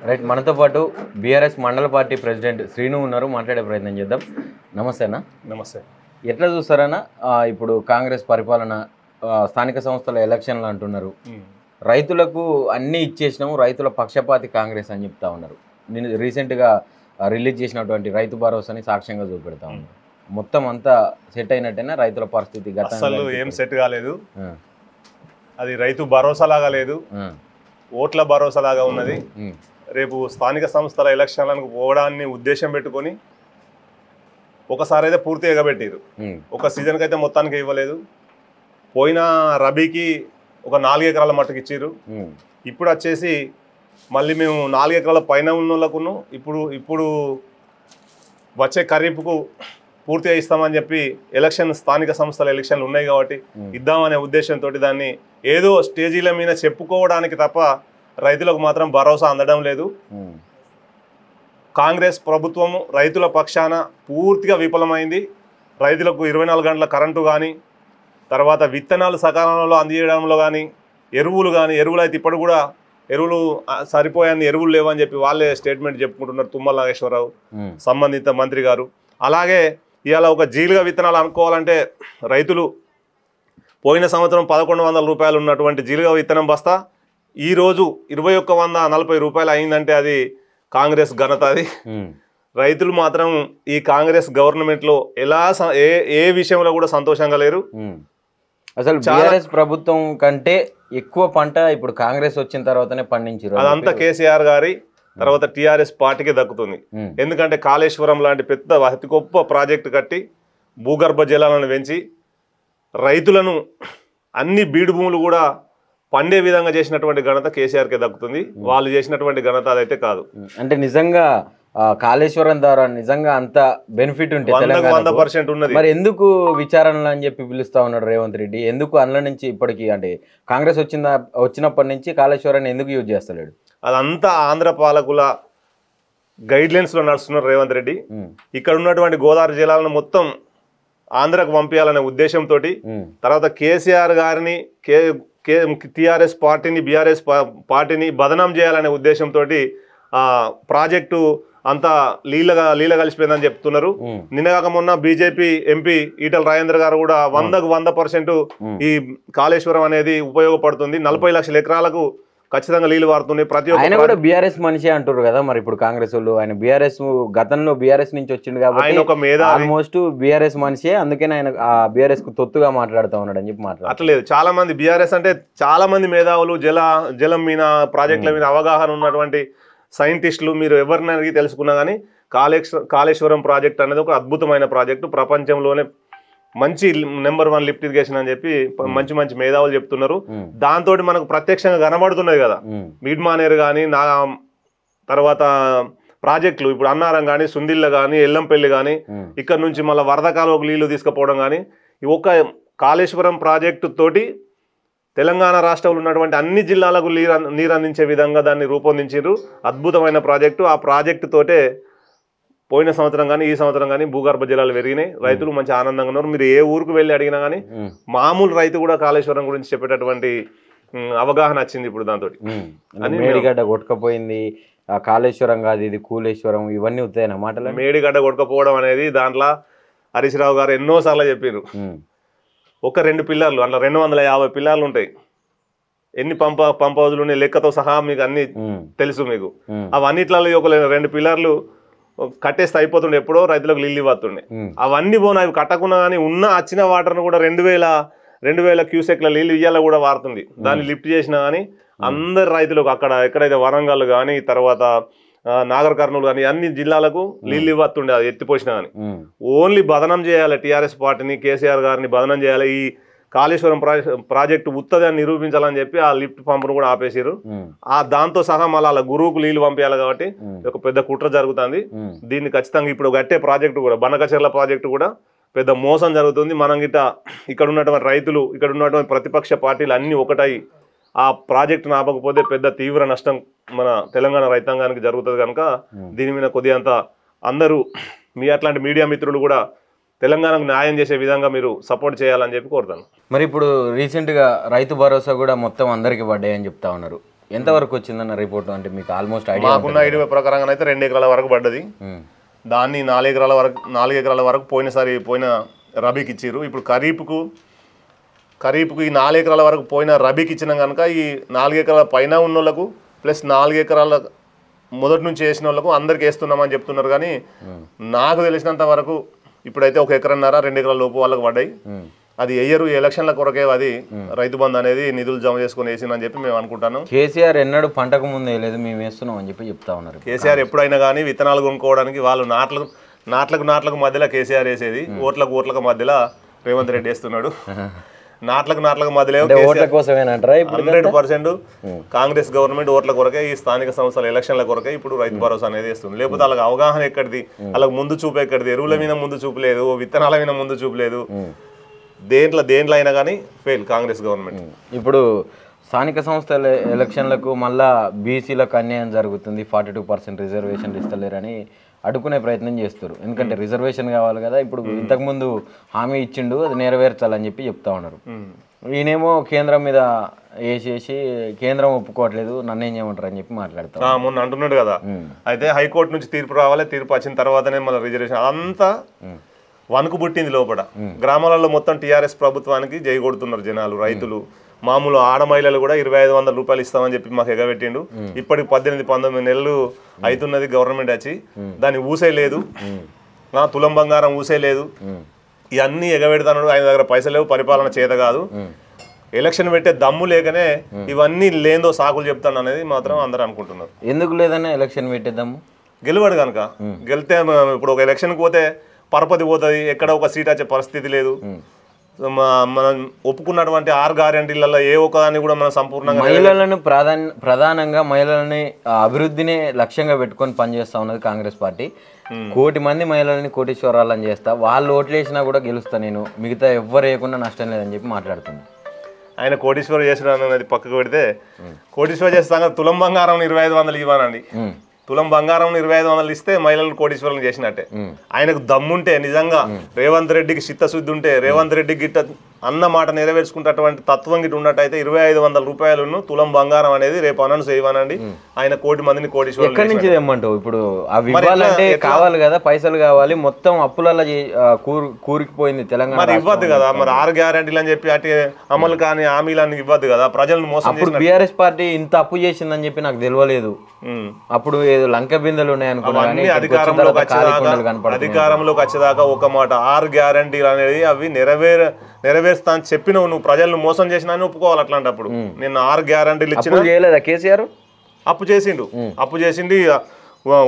Right, మనతో పాటు BRS మండల పార్టీ ప్రెసిడెంట్ శ్రీను ఉన్నారు, మాట్లాడే ప్రయత్నం చేద్దాం. నమస్తే అన్న. నమస్తే. ఎట్లా చూస్తారన్న, ఇప్పుడు కాంగ్రెస్ పరిపాలన, స్థానిక సంస్థల ఎలక్షన్లు అంటున్నారు, రైతులకు అన్నీ ఇచ్చేసినాము, రైతుల పక్షపాతి కాంగ్రెస్ అని చెప్తా ఉన్నారు. నేను రీసెంట్గా రిలీజ్ చేసినటువంటి రైతు భరోసాని సాక్ష్యంగా చూపెడతా ఉన్నారు. మొత్తం అంతా సెట్ అయినట్టేనా రైతుల పరిస్థితి? అసలు ఏం సెట్ కాలేదు. అది రైతు భరోసా లాగా లేదు, ఓట్ల భరోసా లాగా ఉన్నది. రేపు స్థానిక సంస్థల ఎలక్షన్లకు పోవడాన్ని ఉద్దేశం పెట్టుకొని ఒకసారి అయితే పూర్తి ఎగబెట్టారు. ఒక సీజన్కి అయితే మొత్తానికి ఇవ్వలేదు. పోయిన రబీకి ఒక 4 ఎకరాల మట్టుకు ఇచ్చారు. ఇప్పుడు వచ్చేసి మళ్ళీ మేము 4 ఎకరాల పైన ఉన్న వాళ్ళకును ఇప్పుడు వచ్చే ఖరీఫ్కు పూర్తిగా ఇస్తామని చెప్పి స్థానిక సంస్థల ఎలక్షన్లు ఉన్నాయి కాబట్టి ఇద్దామనే ఉద్దేశంతో దాన్ని ఏదో స్టేజీల మీద చెప్పుకోవడానికి తప్ప రైతులకు మాత్రం భరోసా అందడం లేదు. కాంగ్రెస్ ప్రభుత్వము రైతుల పక్షాన పూర్తిగా విఫలమైంది. రైతులకు 24 గంటల కరెంటు కానీ, తర్వాత విత్తనాలు సకాలంలో అందించడంలో కానీ, ఎరువులు అయితే ఇప్పుడు కూడా ఎరువులు సరిపోయాన్ని ఎరువులు లేవని చెప్పి వాళ్ళే స్టేట్మెంట్ చెప్పుకుంటున్నారు తుమ్మల నాగేశ్వరరావు సంబంధిత మంత్రి గారు. అలాగే ఇవాళ ఒక జీలుగా విత్తనాలు అనుకోవాలంటే రైతులు పోయిన సంవత్సరం 1100 రూపాయలు ఉన్నటువంటి జీలుగా విత్తనం బస్తా ఈరోజు 2140 రూపాయలు అయిందంటే అది కాంగ్రెస్ ఘనత. అది రైతులు మాత్రం ఈ కాంగ్రెస్ గవర్నమెంట్లో ఏ విషయంలో కూడా సంతోషంగా లేరు. అసలు బీఆర్ఎస్ ప్రభుత్వం కంటే ఎక్కువ పంట ఇప్పుడు కాంగ్రెస్ వచ్చిన తర్వాతనే పండించారు. అదంతా కేసీఆర్ గారి తర్వాత టీఆర్ఎస్ పార్టీకి దక్కుతుంది. ఎందుకంటే కాళేశ్వరం లాంటి పెద్ద అతి గొప్ప ప్రాజెక్టు కట్టి భూగర్భ జలాలను పెంచి రైతులను అన్ని బీడు భూములు కూడా పండే విధంగా చేసినటువంటి ఘనత కేసీఆర్కే దక్కుతుంది. వాళ్ళు చేసినటువంటి ఘనత అదైతే కాదు. అంటే నిజంగా కాళేశ్వరం ద్వారా నిజంగా అంత బెనిఫిట్ ఉంటే 100% ఉన్నది. మరి ఎందుకు విచారణలు అని చెప్పి పిలుస్తా ఉన్నాడు రేవంత్ రెడ్డి? ఎందుకు అందులో నుంచి ఇప్పటికి అంటే కాంగ్రెస్ వచ్చినప్పటి నుంచి కాళేశ్వరాన్ని ఎందుకు యూజ్ చేస్తలేడు? అదంతా ఆంధ్ర పాలకుల గైడ్లైన్స్ లో నడుస్తున్నారు రేవంత్ రెడ్డి. ఇక్కడ ఉన్నటువంటి గోదావరి జలాలను మొత్తం ఆంధ్రకు పంపించాలనే ఉద్దేశంతో, తర్వాత కేసీఆర్ గారిని టీఆర్ఎస్ పార్టీని బీఆర్ఎస్ పార్టీని బదనాం చేయాలనే ఉద్దేశంతో ప్రాజెక్టు అంతా లీల కలిసిపోయిందని చెప్తున్నారు. నిన్నగాక మొన్న బీజేపీ ఎంపీ ఈటల రాజేంద్ర గారు కూడా 100% ఈ కాళేశ్వరం అనేది ఉపయోగపడుతుంది, 40 లక్షల ఎకరాలకు ఖచ్చితంగా నీళ్లు వాడుతున్నాయి. ప్రతి ఒక్క ఆయన కూడా బీఆర్ఎస్ మనిషి అంటారు కదా. మరి ఇప్పుడు కాంగ్రెస్ వాళ్ళు ఆయన బీఆర్ఎస్ గతంలో బీఆర్ఎస్ నుంచి వచ్చిండు కాబట్టి ఆయన ఒక ఆల్మోస్ట్ బీఆర్ఎస్ మనిషి, అందుకని ఆయన బీఆర్ఎస్ కు తొత్తుగా మాట్లాడుతూ ఉన్నాడు అని చెప్పి మాట్లాడు. అట్లేదు, చాలా మంది బీఆర్ఎస్ అంటే చాలా మంది మేధావులు, జలం మీద ప్రాజెక్టుల మీద అవగాహన ఉన్నటువంటి సైంటిస్టులు మీరు ఎవరిని అడిగి తెలుసుకున్నా కానీ కాళేశ్వరం ప్రాజెక్ట్ అనేది ఒక అద్భుతమైన ప్రాజెక్టు, ప్రపంచంలోనే మంచి నెంబర్ 1 లిఫ్ట్ ఇరిగేషన్ అని చెప్పి మంచి మేధావులు చెప్తున్నారు. దాంతో మనకు ప్రత్యక్షంగా కనబడుతున్నది కదా. మిడ్మానేరు కానీ, తర్వాత ప్రాజెక్టులు ఇప్పుడు అన్నారం కానీ, సుందిల్ల కానీ, ఎల్లంపల్లి కానీ, ఇక్కడ నుంచి మళ్ళీ వరద కాలువకు నీళ్లు తీసుకుపోవడం కానీ, ఈ ఒక్క కాళేశ్వరం ప్రాజెక్టు తోటి తెలంగాణ రాష్ట్రంలో ఉన్నటువంటి అన్ని జిల్లాలకు నీరు అందించే విధంగా దాన్ని రూపొందించారు. అద్భుతమైన ప్రాజెక్టు. ఆ ప్రాజెక్టు తోటే పోయిన సంవత్సరం కానీ ఈ సంవత్సరం కానీ భూగర్భ జలాలు పెరిగినాయి. రైతులు మంచి ఆనందంగా ఉన్నారు. మీరు ఏ ఊరికి వెళ్ళి అడిగినా కానీ మామూలు రైతు కూడా కాళేశ్వరం గురించి చెప్పేటటువంటి అవగాహన వచ్చింది ఇప్పుడు దాంతో. మేడిగడ్డ కొట్టుకపోయింది, కాళేశ్వరం కాదు ఇది కూలేశ్వరం, ఇవన్నీ వస్తాయన్న మాటలు. మేడిగడ్డ కొట్టుకపోవడం అనేది దాంట్లో హరీష్ రావు గారు ఎన్నోసార్లు చెప్పారు. ఒక 2 పిల్లర్లు అట్లా 250 పిల్లర్లు ఉంటాయి. ఎన్ని పంప్ హౌజులు ఉన్నాయి లెక్కతో సహా మీకు అన్ని తెలుసు. మీకు అవన్నిట్లలో ఒక 2 పిల్లర్లు కట్టేస్తే అయిపోతుండే, ఎప్పుడో రైతులకు నీళ్ళు ఇవ్వతుండే. అవన్నీ పోను, అవి కట్టకున్నా కానీ ఉన్న వచ్చిన వాటర్ను కూడా 2000 క్యూసెక్ల నీళ్ళు ఇయ్యాల కూడా వాడుతుంది. దాన్ని లిఫ్ట్ చేసినా కానీ అందరు రైతులకు అక్కడ ఎక్కడైతే వరంగల్ కానీ, తర్వాత నాగర్ కర్నూలు కానీ అన్ని జిల్లాలకు నీళ్ళు ఇవ్వతుండే. అది ఎత్తిపోసినా కానీ ఓన్లీ బదనం చేయాలి టీఆర్ఎస్ పార్టీని, కేసీఆర్ గారిని బదనం చేయాలి. ఈ కాళేశ్వరం ప్రాజెక్టు ఉత్తదని నిరూపించాలని చెప్పి ఆ లిఫ్ట్ పంపును కూడా ఆపేసారు. దాంతో సహా మళ్ళీ అలా గురువుకు నీళ్లు పంపించాలి కాబట్టి ఒక పెద్ద కుట్ర జరుగుతుంది. దీన్ని ఖచ్చితంగా ఇప్పుడు గట్టే ప్రాజెక్టు కూడా బనకచెర్ల ప్రాజెక్టు కూడా పెద్ద మోసం జరుగుతుంది. మనం ఇక్కడ ఉన్నటువంటి రైతులు, ఇక్కడ ఉన్నటువంటి ప్రతిపక్ష పార్టీలు అన్ని ఒకటై ఆ ప్రాజెక్టును ఆపకపోతే పెద్ద తీవ్ర నష్టం మన తెలంగాణ రైతాంగానికి జరుగుతుంది. కనుక దీని మీద కొద్దిగంత అందరూ మీ అట్లాంటి మీడియా మిత్రులు కూడా తెలంగాణకు న్యాయం చేసే విధంగా మీరు సపోర్ట్ చేయాలని చెప్పి కోరుతాను. మరి ఇప్పుడు రీసెంట్గా రైతు భరోసా కూడా మొత్తం అందరికీ పడ్డాయని చెప్తా ఉన్నారు. ఎంతవరకు వచ్చిందన్న రిపోర్ట్? అంటే మీకు ఆల్మోస్ట్ ఐడియా మాకున్న ఐడియా ప్రకారంగా అయితే 2 ఎకరాల వరకు పడ్డది. దాన్ని 4 ఎకరాల వరకు పోయిన రబీకి ఇచ్చిర్రు. ఇప్పుడు ఖరీఫ్కు ఈ 4 ఎకరాల వరకు పోయిన రబీకి ఇచ్చినాం కనుక ఈ 4 ఎకరాల పైన ఉన్న వాళ్ళకు ప్లస్ 4 ఎకరాల మొదటి నుంచి వేసిన వాళ్ళకు అందరికి వేస్తున్నామని చెప్తున్నారు. కానీ నాకు తెలిసినంత వరకు ఇప్పుడైతే 1 ఎకరన్నర 2 ఎకరాల లోపు వాళ్ళకు పడ్డాయి. అది ఎయ్యరు, ఎలక్షన్ల కొరకే అది రైతు బంధు అనేది నిధులు జమ చేసుకుని వేసిందని చెప్పి మేము అనుకుంటాను. కేసీఆర్ ఎన్నడూ పంటకు ముందు వేయలేదు, మేము వేస్తున్నాం అని చెప్పి చెప్తా ఉన్నారు. కేసీఆర్ ఎప్పుడైనా కానీ విత్తనాలు కొనుక్కోవడానికి వాళ్ళు నాట్లకు మధ్యలో కేసీఆర్ వేసేది, ఓట్లకు మధ్యలో రేవంత్ రెడ్డి వేస్తున్నాడు. నాట్లకు మధ్యలో 100% కాంగ్రెస్ గవర్నమెంట్ ఓట్ల కొరకే ఈ స్థానిక సంస్థల ఎలక్షన్ల కొరకే ఇప్పుడు రైతు భరోసా అనేది వేస్తుంది. లేకపోతే వాళ్ళకి అవగాహన ఎక్కడిది, వాళ్ళకి ముందు చూపు ఎక్కడిది, ఎరువుల మీద ముందు చూపు లేదు, విత్తనాల మీద ముందు చూపు లేదు. దేంట్లో అయినా కానీ ఫెయిల్ కాంగ్రెస్ గవర్నమెంట్. ఇప్పుడు స్థానిక సంస్థల ఎలక్షన్లకు మళ్ళా బీసీలకు అన్యాయం జరుగుతుంది, 42% రిజర్వేషన్లు ఇస్తలేరని అడుకునే ప్రయత్నం చేస్తారు. ఎందుకంటే రిజర్వేషన్ కావాలి కదా. ఇప్పుడు ఇంతకుముందు హామీ ఇచ్చిండు, అది నెరవేర్చాలని చెప్పి చెప్తా ఉన్నారు. ఈయనేమో కేంద్రం మీద వేసేసి కేంద్రం ఒప్పుకోవట్లేదు, నన్ను ఏం చేయమంటారు అని చెప్పి మాట్లాడతారు. మొన్న అంటున్నాడు కదా. అయితే హైకోర్టు నుంచి తీర్పు రావాలి, తీర్పు వచ్చిన తర్వాతనే మళ్ళీ రిజర్వేషన్. అదంతా వణుకు పుట్టింది లోపల. గ్రామాలలో మొత్తం టీఆర్ఎస్ ప్రభుత్వానికి జై కొడుతున్నారు జనాలు, రైతులు. మామూలు ఆడ మహిళలు కూడా 2500 రూపాయలు ఇస్తామని చెప్పి మాకు ఎగబెట్టిండు. ఇప్పటికి 18-19 నెలలు అవుతున్నది గవర్నమెంట్ వచ్చి, దాన్ని ఊసే లేదు, తులం బంగారం ఊసే లేదు. ఇవన్నీ ఎగబెడతాను, ఆయన దగ్గర పైసలు లేవు, పరిపాలన చేత కాదు, ఎలక్షన్ పెట్టే దమ్ము లేకనే ఇవన్నీ లేదో సాకులు చెప్తాను అనేది మాత్రం అందరూ అనుకుంటున్నారు. ఎందుకు లేదన్నా ఎలక్షన్ పెట్టేద్దాము? గెలువాడు కనుక. గెలితే ఇప్పుడు ఒక ఎలక్షన్కి పోతే పరపతి పోతుంది, ఎక్కడ ఒక సీట్ వచ్చే పరిస్థితి లేదు. మనం ఒప్పుకున్నటువంటి 6 గ్యారెంటీలలో ఏ ఒక్కదాన్ని కూడా మనం సంపూర్ణంగా మహిళలను ప్రధానంగా మహిళలని అభివృద్ధిని లక్ష్యంగా పెట్టుకొని పనిచేస్తా ఉన్నది కాంగ్రెస్ పార్టీ. 1 కోటి మంది మహిళలని కోటీశ్వరాలను చేస్తా, వాళ్ళు ఓట్లు వేసినా కూడా గెలుస్తా, నేను మిగతా ఎవ్వరు వేయకుండా నష్టం లేదని చెప్పి మాట్లాడుతుంది. ఆయన కోటీశ్వరం చేసిన అనేది పక్కకు పెడితే, కోటీశ్వరం చేస్తాను తులం బంగారం 2500 ఇవ్వనండి. తులం బంగారం 2500 ఇస్తే మహిళలను కోటీశ్వరం చేసినట్టే. ఆయనకు దమ్ముంటే, నిజంగా రేవంత్ రెడ్డికి చిత్తశుద్ధి ఉంటే, రేవంత్ రెడ్డి గిట్ట అన్న మాట నెరవేర్చుకున్నటువంటి తత్వం గిట్ట ఉన్నట్టయితే 2500 రూపాయలను తులం బంగారం అనేది రేపు అనౌన్స్ చేయమనండి. ఆయన 1 కోటి మందిని కోటీశ్వరం. ఎక్కడి నుంచి తెమ్మంటావు? ఇప్పుడు అవి ఇవ్వాలంటే కావాలి కదా, పైసలు కావాలి. మొత్తం అప్పులలో కూరుకుపోయింది తెలంగాణ. మరి ఇవ్వద్దు కదా, మరి 6 గ్యారెంటీలు అని చెప్పి అటు అమలు కాని హామీలన్నీ ఇవ్వద్దు కదా, ప్రజలను మోసం. అప్పుడు బీఆర్ఎస్ పార్టీ ఇంత అప్పు చేసిందని చెప్పి నాకు తెలియలేదు. అప్పుడు ఏదో లంక బిందెలు ఉన్నాయనుకున్నాను. అధికారంలోకి వచ్చేదాకా ఒక మాట 6 గ్యారెంటీలు అనేది అవి నెరవేరుస్తా అని చెప్పినవు, నువ్వు ప్రజలను మోసం చేసినా ఒప్పుకోవాలి. అట్లాంటప్పుడు నేను 6 గ్యారెంటీలు ఇచ్చిన చేయలేదా కేసీఆర్? అప్పు చేసిండు,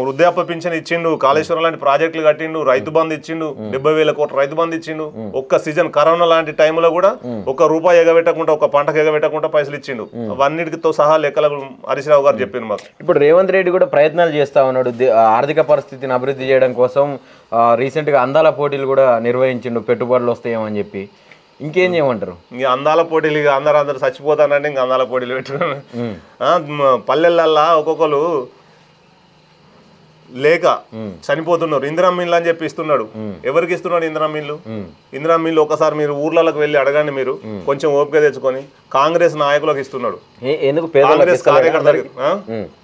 వృద్ధాప్య పింఛన్ ఇచ్చిండు, కాళేశ్వరం లాంటి ప్రాజెక్టులు కట్టిండు, రైతు బంధు ఇచ్చిండు, 70,000 కోట్ల రైతు బంధు ఇచ్చిండు. ఒక్క సీజన్ కరోనా లాంటి టైంలో కూడా ₹1 ఎగబెట్టకుండా, ఒక పంటకు ఎగబెట్టకుండా పైసలు ఇచ్చిండు. అవన్నిటితో సహా లెక్కలు హరీష్ రావు గారు చెప్పిండు మాకు. ఇప్పుడు రేవంత్ రెడ్డి కూడా ప్రయత్నాలు చేస్తా ఉన్నాడు ఆర్థిక పరిస్థితిని అభివృద్ధి చేయడం కోసం. రీసెంట్గా అందాల పోటీలు కూడా నిర్వహించిండు, పెట్టుబడులు వస్తాయేమని చెప్పి. ఇంకేం చేయమంటారు? ఇంక అందాల పోటీలు, ఇక అందరూ చచ్చిపోతానంటే ఇంక అందాల పోటీలు పెట్టుకున్నాను. పల్లెలల్లా ఒక్కొక్కరు లేక చనిపోతున్నారు. ఇందిరమ్మిన్లు అని చెప్పి ఇస్తున్నాడు. ఎవరికి ఇస్తున్నాడు ఇందిరమ్మిన్లు? ఒకసారి మీరు ఊర్లలోకి వెళ్ళి అడగండి, మీరు కొంచెం ఓపిక తెచ్చుకొని. కాంగ్రెస్ నాయకులకు ఇస్తున్నాడు, కాంగ్రెస్ కార్యకర్తలకు.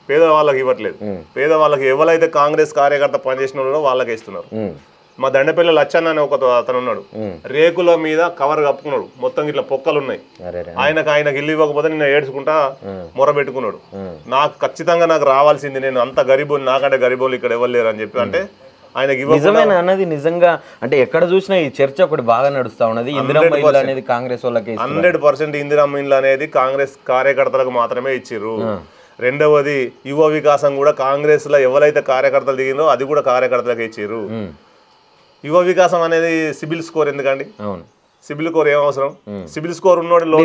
పేదవాళ్ళకి ఇవ్వట్లేదు. పేదవాళ్ళకి ఎవరైతే కాంగ్రెస్ కార్యకర్త పనిచేసిన వాళ్ళకే ఇస్తున్నారు. మా దండపల్లి లచ్చన్న అని ఒక అతను ఉన్నాడు, రేకుల మీద కవర్ కప్పుకున్నాడు, మొత్తం ఇట్లా పొక్కలు ఉన్నాయి. ఆయనకు ఇల్లు ఇవ్వకపోతే నేను ఏడ్చుకుంటా మొరబెట్టుకున్నాడు. నాకు ఖచ్చితంగా నాకు రావాల్సింది, నేను అంత గరీబోని, నాకంటే గరీబోలు ఇక్కడ ఇవ్వలేరు అని చెప్పి. అంటే ఆయనకి నిజమేనా అన్నది? నిజంగా అంటే ఎక్కడ చూసినా ఈ చర్చ ఒకటి బాగా నడుస్తా ఉన్నది. ఇందిరమ్మ ఇల్లు అనేది కాంగ్రెస్ వాళ్ళకి 100% ఇందిరమ్మ ఇల్లు అనేది కాంగ్రెస్ కార్యకర్తలకు మాత్రమే ఇచ్చిర్రు. రెండవది యువ వికాసం కూడా కాంగ్రెస్ లో ఎవరైతే కార్యకర్తలు దిగిందో అది కూడా కార్యకర్తలకు ఇచ్చిర్రు. యువ వికాసం అనేది సిబిల్ స్కోర్ ఎందుకండి? సిబిల్ స్కోర్ ఏం అవసరం? సిబిల్ స్కోర్ ఉన్నోడు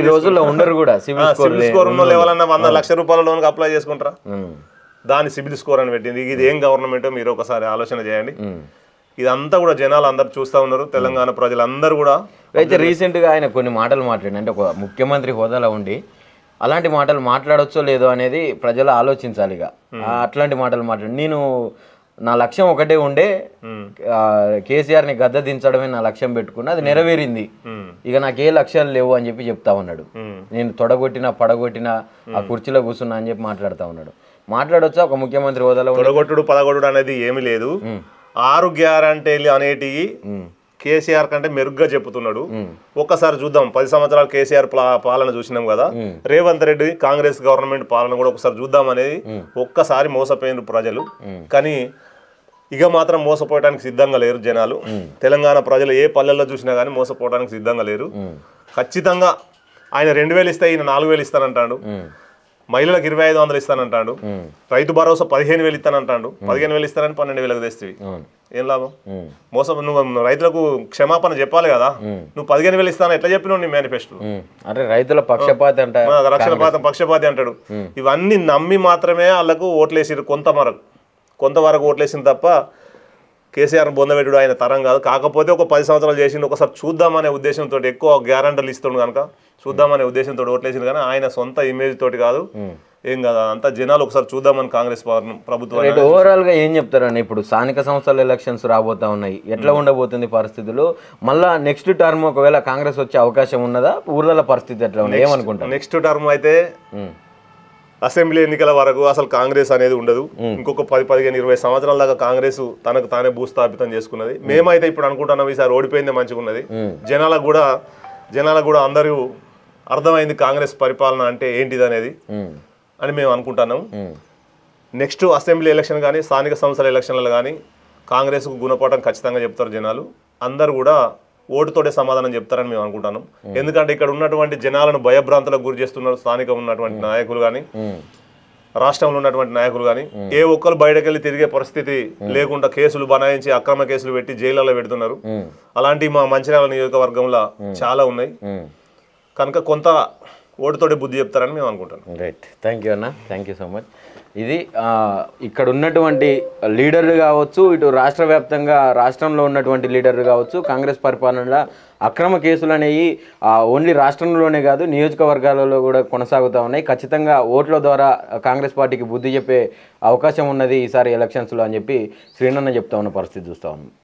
ఉండరు కూడా. సిబిల్ స్కోర్ ఉన్న ఎవరన్నా 100 లక్షల రూపాయల లోన్ అప్లై చేసుకుంటారా? దాన్ని సిబిల్ స్కోర్ అని పెట్టింది. ఇది ఏం గవర్నమెంటో మీరు ఒకసారి ఆలోచన చేయండి. ఇదంతా కూడా జనాలు అందరు చూస్తూ ఉన్నారు, తెలంగాణ ప్రజలందరూ కూడా. అయితే రీసెంట్గా ఆయన కొన్ని మాటలు మాట్లాడి, అంటే ఒక ముఖ్యమంత్రి హోదాలో ఉండి అలాంటి మాటలు మాట్లాడొచ్చో లేదో అనేది ప్రజలు ఆలోచించాలి. ఇక అట్లాంటి మాటలు మాట్లాడి, నేను నా లక్ష్యం ఒకటే ఉండే కేసీఆర్ని గద్ద దించడమే నా లక్ష్యం పెట్టుకున్నా, అది నెరవేరింది, ఇక నాకు ఏ లక్ష్యాలు లేవు అని చెప్పి చెప్తా ఉన్నాడు. నేను తొడగొట్టినా పడగొట్టినా ఆ కుర్చీలో కూర్చున్నా అని చెప్పి మాట్లాడుతూ ఉన్నాడు. మాట్లాడొచ్చా ఒక ముఖ్యమంత్రి హోదాలో? తొడగొట్టుడు పదగొట్టుడు అనేది ఏమీ లేదు. 6 గ్యారంటీలు అనేటివి కేసీఆర్ కంటే మెరుగ్గా చెప్తున్నాడు. ఒక్కసారి చూద్దాం, 10 సంవత్సరాలు కేసీఆర్ పాలన చూసినాం కదా, రేవంత్ రెడ్డి కాంగ్రెస్ గవర్నమెంట్ పాలన కూడా ఒకసారి చూద్దాం అనేది. ఒక్కసారి మోసపోయిన ప్రజలు, కానీ ఇక మాత్రం మోసపోవడానికి సిద్ధంగా లేరు జనాలు. తెలంగాణ ప్రజలు ఏ పల్లెల్లో చూసినా కానీ మోసపోవడానికి సిద్ధంగా లేరు. ఖచ్చితంగా ఆయన 2000 ఇస్తే ఈయన 4000 ఇస్తానంటాడు, మహిళలకు 2500 ఇస్తానంటాడు, రైతు భరోసా 15,000 ఇస్తానంటాడు, 15,000 ఇస్తానని 12,000 తెస్తావి, ఏం లాభం? మోసం. నువ్వు రైతులకు క్షమాపణ చెప్పాలి కదా. నువ్వు 15,000 ఇస్తాను ఎట్లా చెప్పినావు నీ మేనిఫెస్టో? అంటే రైతుల పక్షపాతి అంట, పక్షపాతి అంటాడు. ఇవన్నీ నమ్మి మాత్రమే వాళ్ళకు ఓట్లేసారు. కొంతవరకు ఓట్లేసింది తప్ప కేసీఆర్ బొందబెట్టుడు ఆయన తరం కాదు. కాకపోతే ఒక 10 సంవత్సరాలు చేసిండు, ఒకసారి చూద్దామనే ఉద్దేశంతో, ఎక్కువ గ్యారంటీలు ఇస్తుండు కనుక చూద్దామనే ఉద్దేశంతో ఓట్లేసింది, కానీ ఆయన సొంత ఇమేజ్ తోటి కాదు, ఏం కదా. అంతా జనాలు ఒకసారి చూద్దామని కాంగ్రెస్ ప్రభుత్వం. ఓవరాల్ గా ఏం చెప్తారండి? ఇప్పుడు స్థానిక సంస్థల ఎలక్షన్స్ రాబోతా ఉన్నాయి, ఎట్లా ఉండబోతుంది పరిస్థితులు? మళ్ళా నెక్స్ట్ టర్మ్ ఒకవేళ కాంగ్రెస్ వచ్చే అవకాశం ఉన్నదా? ఊర్ల పరిస్థితి ఎట్లా ఉంది ఏమనుకుంటారు? నెక్స్ట్ టర్మ్ అయితే అసెంబ్లీ ఎన్నికల వరకు అసలు కాంగ్రెస్ అనేది ఉండదు. ఇంకొక 10, 15, 20 సంవత్సరాల దాకా కాంగ్రెస్ తనకు తానే భూస్థాపితం చేసుకున్నది. మేమైతే ఇప్పుడు అనుకుంటున్నాం ఈసారి ఓడిపోయిందే మంచిగా ఉన్నది. జనాలకు కూడా అందరూ అర్థమైంది కాంగ్రెస్ పరిపాలన అంటే ఏంటిది అనేది అని మేము అనుకుంటున్నాం. నెక్స్ట్ అసెంబ్లీ ఎలక్షన్ కానీ స్థానిక సంస్థల ఎలక్షన్లు కానీ కాంగ్రెస్కు గుణపాఠం ఖచ్చితంగా చెప్తారు జనాలు. అందరూ కూడా ఓటుతోటే సమాధానం చెప్తారని మేము అనుకుంటున్నాం. ఎందుకంటే ఇక్కడ ఉన్నటువంటి జనాలను భయభ్రాంతులకు గురి చేస్తున్నారు స్థానిక ఉన్నటువంటి నాయకులు కానీ, రాష్ట్రంలో ఉన్నటువంటి నాయకులు కానీ. ఏ ఒక్కరు బయటకెళ్ళి తిరిగే పరిస్థితి లేకుండా కేసులు బనాయించి అక్రమ కేసులు పెట్టి జైళ్ళలో పెడుతున్నారు. అలాంటివి మా మంచిర్యాల నియోజకవర్గంలో చాలా ఉన్నాయి కనుక కొంత ఓటుతోటి బుద్ధి చెప్తారని మేము అనుకుంటాం. రైట్, థ్యాంక్ యూ అన్న, థ్యాంక్ యూ సో మచ్. ఇది ఇక్కడ ఉన్నటువంటి లీడర్లు కావచ్చు, ఇటు రాష్ట్ర వ్యాప్తంగా రాష్ట్రంలో ఉన్నటువంటి లీడర్లు కావచ్చు, కాంగ్రెస్ పరిపాలనలో అక్రమ కేసులు అనేవి ఓన్లీ రాష్ట్రంలోనే కాదు నియోజకవర్గాలలో కూడా కొనసాగుతూ ఉన్నాయి. ఖచ్చితంగా ఓట్ల ద్వారా కాంగ్రెస్ పార్టీకి బుద్ధి చెప్పే అవకాశం ఉన్నది ఈసారి ఎలక్షన్స్లో అని చెప్పి శ్రీనన్న చెప్తా ఉన్న పరిస్థితి చూస్తూ ఉన్నాం.